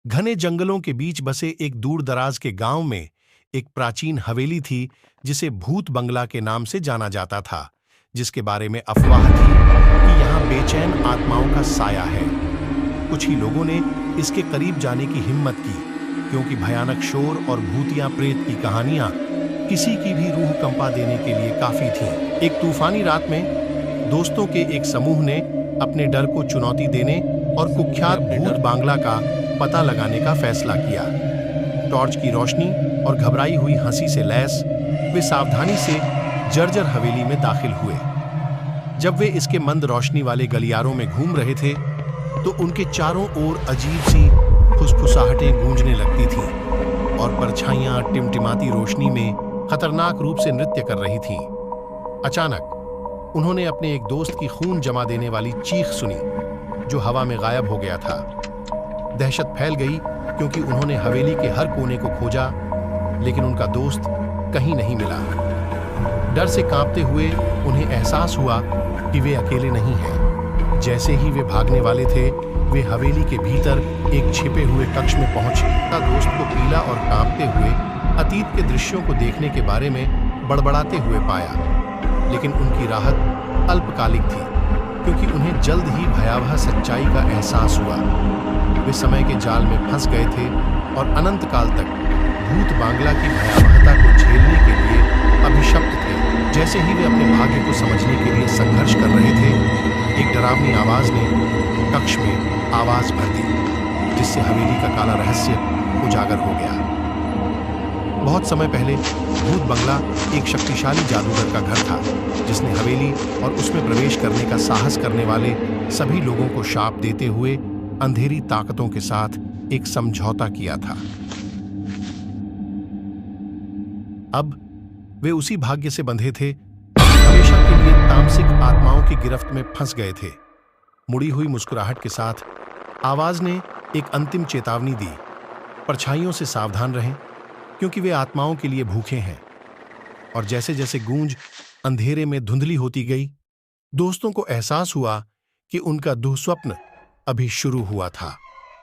घने जंगलों के बीच बसे एक दूर दराज के गांव में एक प्राचीन हवेली थी जिसे भूत बंगला के नाम से जाना जाता था, जिसके बारे में अफवाह थी कि यहाँ बेचैन आत्माओं का साया है। कुछ ही लोगों ने इसके करीब जाने की हिम्मत की, क्योंकि भयानक शोर और भूतिया प्रेत की कहानियां किसी की भी रूह कंपा देने के लिए काफी थीं। एक तूफानी रात में दोस्तों के एक समूह ने अपने डर को चुनौती देने और कुख्यात भूत बांग्ला का पता लगाने का फैसला किया। टॉर्च की रोशनी और घबराई हुई हंसी से लैस वे सावधानी से जर्जर हवेली में दाखिल हुए। जब वे इसके मंद रोशनी वाले गलियारों में घूम रहे थे तो उनके चारों ओर अजीब सी फुसफुसाहटें गूंजने लगती थीं और परछाइयां टिमटिमाती रोशनी में खतरनाक रूप से नृत्य कर रही थीं। अचानक उन्होंने अपने एक दोस्त की खून जमा देने वाली चीख सुनी, जो हवा में गायब हो गया था। दहशत फैल गई, क्योंकि उन्होंने हवेली के हर कोने को खोजा, लेकिन उनका दोस्त कहीं नहीं मिला। डर से कांपते हुए उन्हें एहसास हुआ कि वे अकेले नहीं हैं। जैसे ही वे भागने वाले थे, वे हवेली के भीतर एक छिपे हुए कक्ष में पहुंचे। दोस्त को पीला और कांपते हुए अतीत के दृश्यों को देखने के बारे में बड़बड़ाते हुए पाया, लेकिन उनकी राहत अल्पकालिक थी, क्योंकि उन्हें जल्द ही भयावह सच्चाई का एहसास हुआ। वे समय के जाल में फंस गए थे और अनंत काल तक भूत बांग्ला की भयावहता को झेलने के लिए अभिशप्त थे। जैसे ही वे अपने भाग्य को समझने के लिए संघर्ष कर रहे थे, एक डरावनी आवाज ने कक्ष में आवाज भर दी, जिससे हवेली का काला रहस्य उजागर हो गया। बहुत समय पहले भूत बंगला एक शक्तिशाली जादूगर का घर था, जिसने हवेली और उसमें प्रवेश करने का साहस करने वाले सभी लोगों को शाप देते हुए अंधेरी ताकतों के साथ एक समझौता किया था। अब वे उसी भाग्य से बंधे थे, हमेशा के लिए तामसिक आत्माओं की गिरफ्त में फंस गए थे। मुड़ी हुई मुस्कुराहट के साथ आवाज ने एक अंतिम चेतावनी दी, परछाइयों से सावधान रहें, क्योंकि वे आत्माओं के लिए भूखे हैं। और जैसे जैसे गूंज अंधेरे में धुंधली होती गई, दोस्तों को एहसास हुआ कि उनका दुःस्वप्न अभी शुरू हुआ था।